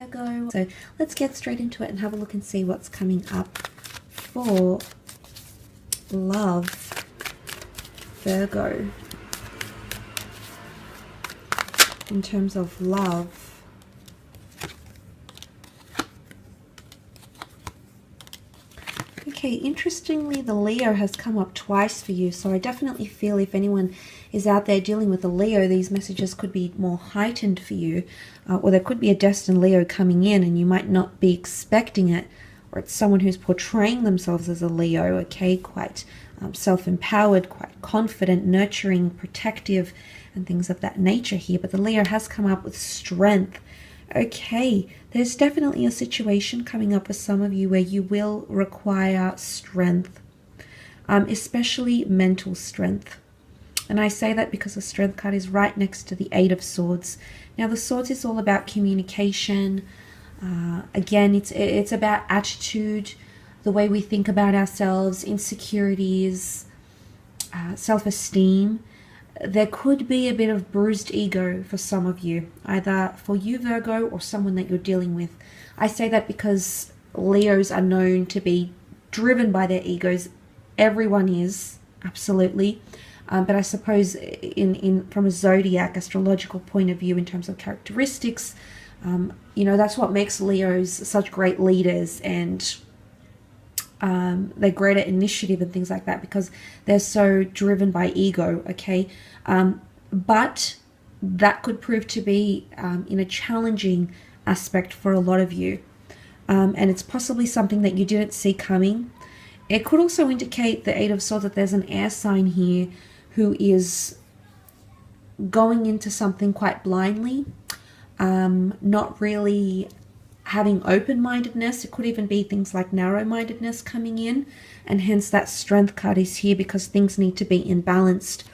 Virgo. So let's get straight into it and have a look and see what's coming up for love, Virgo. In terms of love, okay, interestingly, the Leo has come up twice for you. So I definitely feel if anyone is out there dealing with a Leo, these messages could be more heightened for you. Or there could be a destined Leo coming in and you might not be expecting it. Or it's someone who's portraying themselves as a Leo, okay, quite self-empowered, quite confident, nurturing, protective, and things of that nature here. But the Leo has come up with strength. Okay, there's definitely a situation coming up with some of you where you will require strength, especially mental strength. And I say that because the Strength card is right next to the Eight of Swords. Now, the Swords is all about communication. Again, it's about attitude, the way we think about ourselves, insecurities, self-esteem. There could be a bit of bruised ego for some of you, either for you, Virgo, or someone that you're dealing with. I say that because Leos are known to be driven by their egos. Everyone is, absolutely. But I suppose from a zodiac, astrological point of view, in terms of characteristics, you know, that's what makes Leos such great leaders, and they're great at initiative and things like that because they're so driven by ego, okay? But that could prove to be in a challenging aspect for a lot of you. And it's possibly something that you didn't see coming. It could also indicate, the Eight of Swords, that there's an air sign here who is going into something quite blindly, not really having open-mindedness. It could even be things like narrow-mindedness coming in, and hence that Strength card is here because things need to be imbalanced.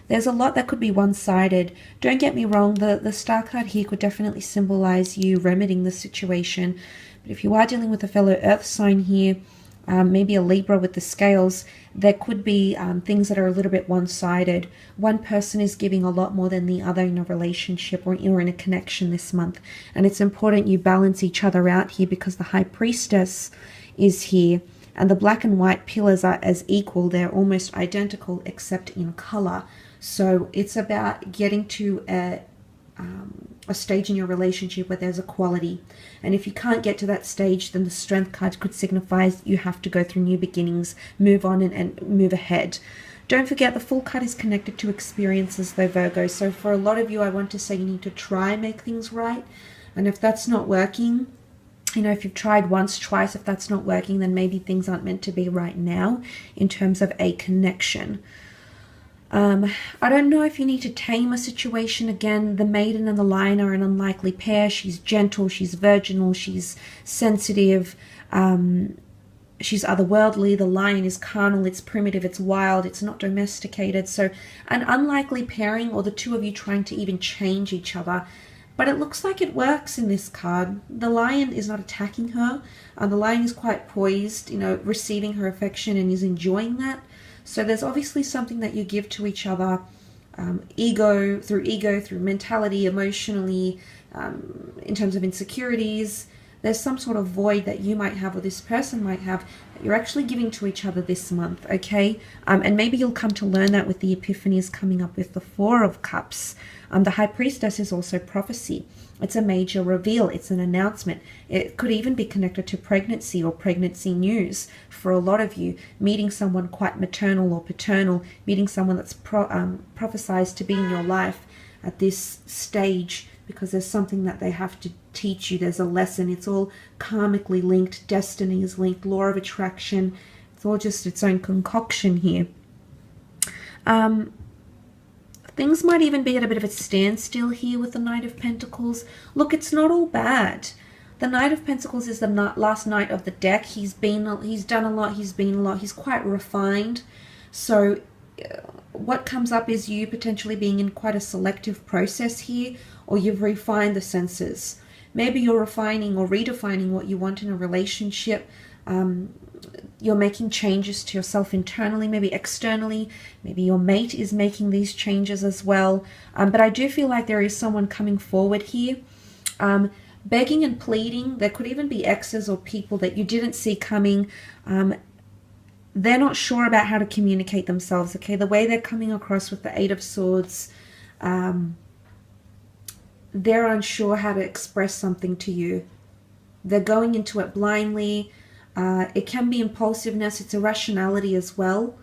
There's a lot that could be one-sided. Don't get me wrong, the Star card here could definitely symbolize you remedying the situation. But if you are dealing with a fellow Earth sign here, maybe a Libra with the scales, there could be things that are a little bit one-sided. One person is giving a lot more than the other in a relationship or in a connection this month. And it's important you balance each other out here because the High Priestess is here. And the black and white pillars are as equal. They're almost identical except in color. So it's about getting to a stage in your relationship where there's equality. And if you can't get to that stage, then the Strength card could signify you have to go through new beginnings, move on and move ahead. Don't forget, the Fool card is connected to experiences though, Virgo. So for a lot of you, I want to say you need to try and make things right. And if that's not working, you know, if you've tried once, twice, if that's not working, then maybe things aren't meant to be right now in terms of a connection. I don't know if you need to tame a situation. Again, the Maiden and the Lion are an unlikely pair. She's gentle, she's virginal, she's sensitive, she's otherworldly. The Lion is carnal, it's primitive, it's wild, it's not domesticated. So an unlikely pairing, or the two of you trying to even change each other. But it looks like it works in this card. The Lion is not attacking her. The Lion is quite poised, you know, receiving her affection and is enjoying that. So there's obviously something that you give to each other, ego, through mentality, emotionally, in terms of insecurities. There's some sort of void that you might have or this person might have that you're actually giving to each other this month, okay? And maybe you'll come to learn that with the epiphanies coming up with the Four of Cups. The High Priestess is also prophecy. It's a major reveal. It's an announcement. It could even be connected to pregnancy or pregnancy news for a lot of you. Meeting someone quite maternal or paternal, meeting someone that's prophesized to be in your life at this stage because there's something that they have to teach you. There's a lesson. It's all karmically linked. Destiny is linked. Law of attraction. It's all just its own concoction here. Things might even be at a bit of a standstill here with the Knight of Pentacles. Look, it's not all bad. The Knight of Pentacles is the last knight of the deck. He's done a lot, he's been a lot, he's quite refined. So what comes up is you potentially being in quite a selective process here, or you've refined the senses. Maybe you're refining or redefining what you want in a relationship. You're making changes to yourself internally, maybe externally. Maybe your mate is making these changes as well. But I do feel like there is someone coming forward here. begging and pleading. There could even be exes or people that you didn't see coming. They're not sure about how to communicate themselves, okay? The way they're coming across with the Eight of Swords, they're unsure how to express something to you. They're going into it blindly. It can be impulsiveness. It's irrationality as well.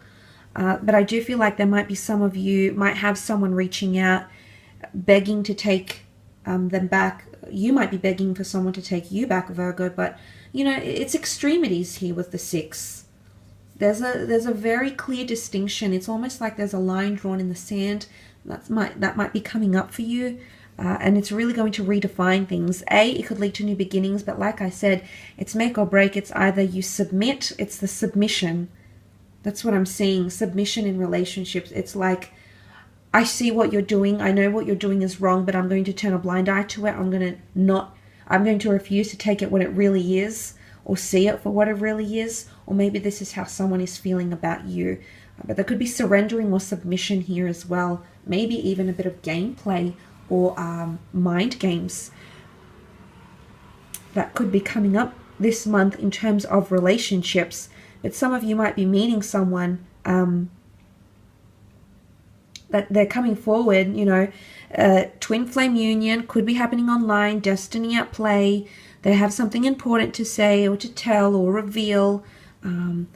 But I do feel like there might be some of you might have someone reaching out, begging to take them back. You might be begging for someone to take you back, Virgo. But, you know, it's extremities here with the 6. There's a very clear distinction. It's almost like there's a line drawn in the sand. That might be coming up for you. And it's really going to redefine things. It could lead to new beginnings, but like I said, it's make or break. It's either you submit, it's the submission. That's what I'm seeing, submission in relationships. It's like, I see what you're doing, I know what you're doing is wrong, but I'm going to turn a blind eye to it. I'm going to refuse to take it what it really is, or see it for what it really is. Or maybe this is how someone is feeling about you. But there could be surrendering or submission here as well. Maybe even a bit of gameplay or mind games that could be coming up this month in terms of relationships. But some of you might be meeting someone that they're coming forward, you know, twin flame union could be happening online, destiny at play. They have something important to say or to tell or reveal. And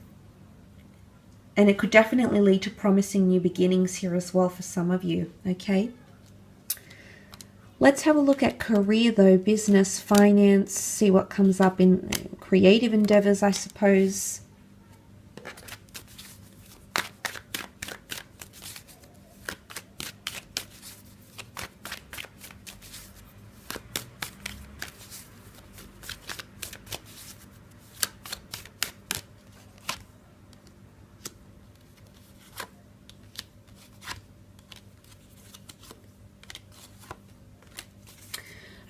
it could definitely lead to promising new beginnings here as well for some of you, okay? Let's have a look at career though, business, finance, see what comes up in creative endeavors, I suppose.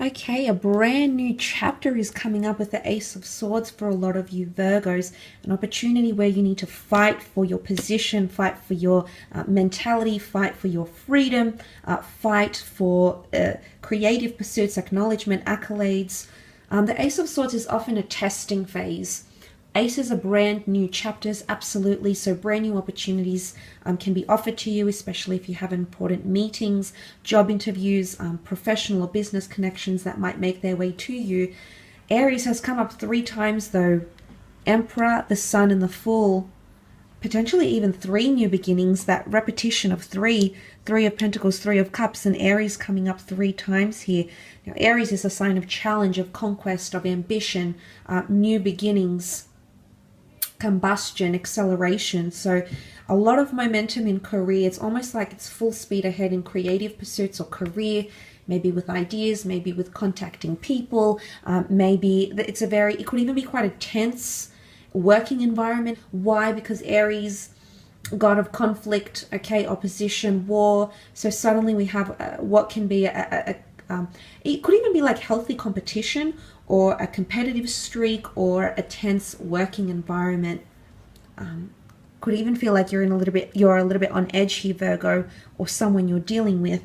Okay, a brand new chapter is coming up with the Ace of Swords for a lot of you Virgos. An opportunity where you need to fight for your position, fight for your mentality, fight for your freedom, fight for creative pursuits, acknowledgement, accolades. The Ace of Swords is often a testing phase. Aces are brand new chapters, absolutely. So brand new opportunities can be offered to you, especially if you have important meetings, job interviews, professional or business connections that might make their way to you. Aries has come up 3 times though. Emperor, the Sun, and the Fool. Potentially even 3 new beginnings, that repetition of 3. 3 of Pentacles, 3 of Cups, and Aries coming up 3 times here. Now Aries is a sign of challenge, of conquest, of ambition, new beginnings, combustion, acceleration. So a lot of momentum in career. It's almost like it's full speed ahead in creative pursuits or career, maybe with ideas, maybe with contacting people, maybe it could even be quite a tense working environment. Why? Because Aries, god of conflict, okay, opposition, war. So suddenly we have what can be it could even be like healthy competition or a competitive streak or a tense working environment. Could even feel like you're a little bit on edge here, Virgo, or someone you're dealing with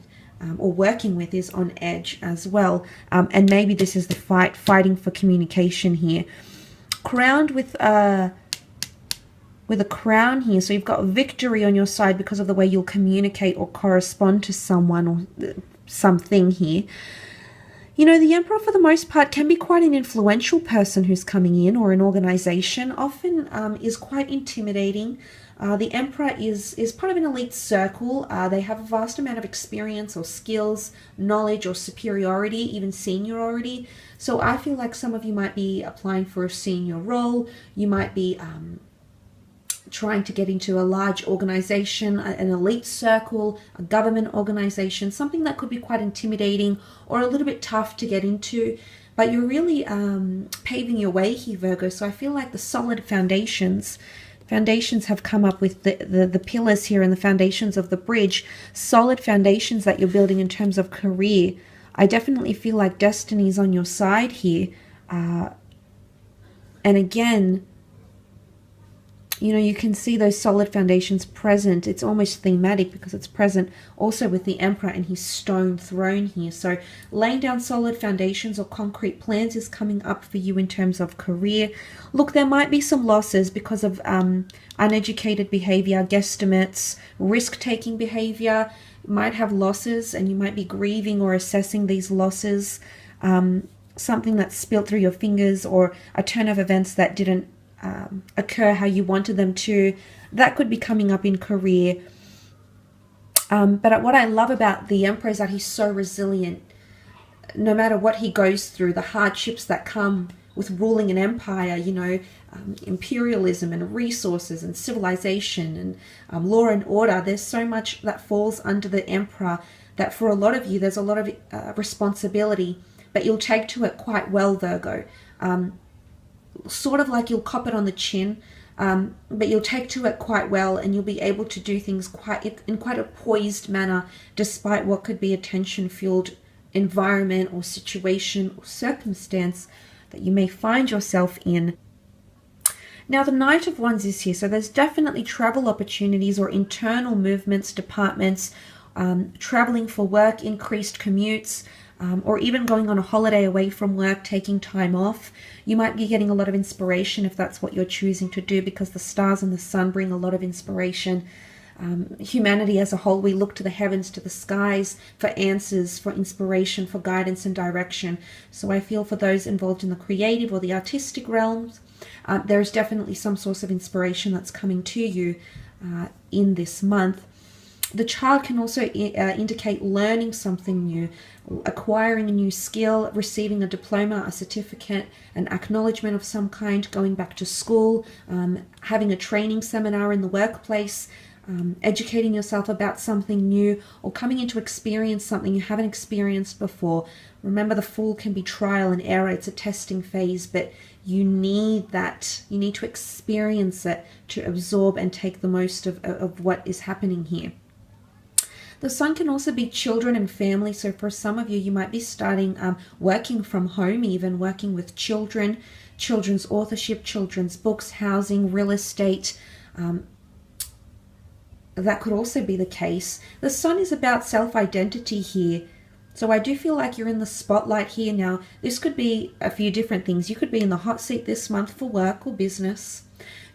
or working with is on edge as well. And maybe this is the fighting for communication here. Crowned with a crown here, so you've got victory on your side because of the way you'll communicate or correspond to someone or something here. You know, the Emperor for the most part can be quite an influential person who's coming in, or an organization. Often is quite intimidating. The Emperor is part of an elite circle. They have a vast amount of experience or skills, knowledge or superiority, even seniority. So I feel like some of you might be applying for a senior role. You might be trying to get into a large organization, an elite circle, a government organization, something that could be quite intimidating or a little bit tough to get into. But you're really paving your way here, Virgo. So I feel like the solid foundations have come up with the pillars here and the foundations of the bridge. Solid foundations that you're building in terms of career. I definitely feel like destiny's on your side here. And again, you know, you can see those solid foundations present. It's almost thematic because it's present also with the Emperor and his stone throne here. So laying down solid foundations or concrete plans is coming up for you in terms of career. Look, there might be some losses because of uneducated behavior, guesstimates, risk-taking behavior. You might have losses and you might be grieving or assessing these losses. Something that spilled through your fingers, or a turn of events that didn't occur how you wanted them to, that could be coming up in career. But what I love about the Emperor is that he's so resilient. No matter what he goes through, the hardships that come with ruling an empire, you know, imperialism and resources and civilization and law and order, there's so much that falls under the Emperor that for a lot of you, there's a lot of responsibility, but you'll take to it quite well, Virgo. Sort of like you'll cop it on the chin, but you'll take to it quite well, and you'll be able to do things in quite a poised manner, despite what could be a tension-filled environment or situation or circumstance that you may find yourself in. Now, the Knight of Wands is here, so there's definitely travel opportunities or internal movements, departments, traveling for work, increased commutes, or even going on a holiday away from work, taking time off. You might be getting a lot of inspiration if that's what you're choosing to do, because the stars and the sun bring a lot of inspiration. Humanity as a whole, we look to the heavens, to the skies for answers, for inspiration, for guidance and direction. So I feel for those involved in the creative or the artistic realms, there is definitely some source of inspiration that's coming to you in this month. The child can also indicate learning something new, acquiring a new skill, receiving a diploma, a certificate, an acknowledgement of some kind, going back to school, having a training seminar in the workplace, educating yourself about something new, or coming into experience something you haven't experienced before. Remember, the Fool can be trial and error. It's a testing phase, but you need that. You need to experience it to absorb and take the most of what is happening here. The Sun can also be children and family. So for some of you, you might be starting working from home, even working with children, children's authorship, children's books, housing, real estate. That could also be the case. The Sun is about self-identity here. So I do feel like you're in the spotlight here now. This could be a few different things. You could be in the hot seat this month for work or business.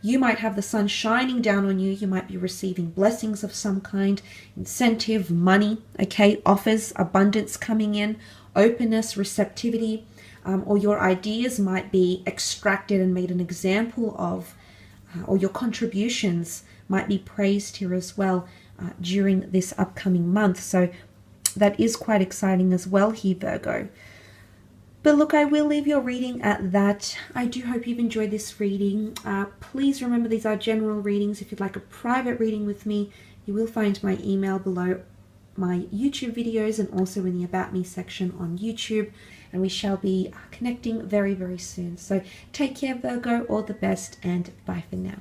You might have the sun shining down on you. You might be receiving blessings of some kind, incentive, money, okay, offers, abundance coming in, openness, receptivity, or your ideas might be extracted and made an example of, or your contributions might be praised here as well during this upcoming month. So that is quite exciting as well here, Virgo. But look, I will leave your reading at that. I do hope you've enjoyed this reading. Please remember, these are general readings. If you'd like a private reading with me, you will find my email below my YouTube videos and also in the About Me section on YouTube. And we shall be connecting very, very soon. So take care, Virgo. All the best, and bye for now.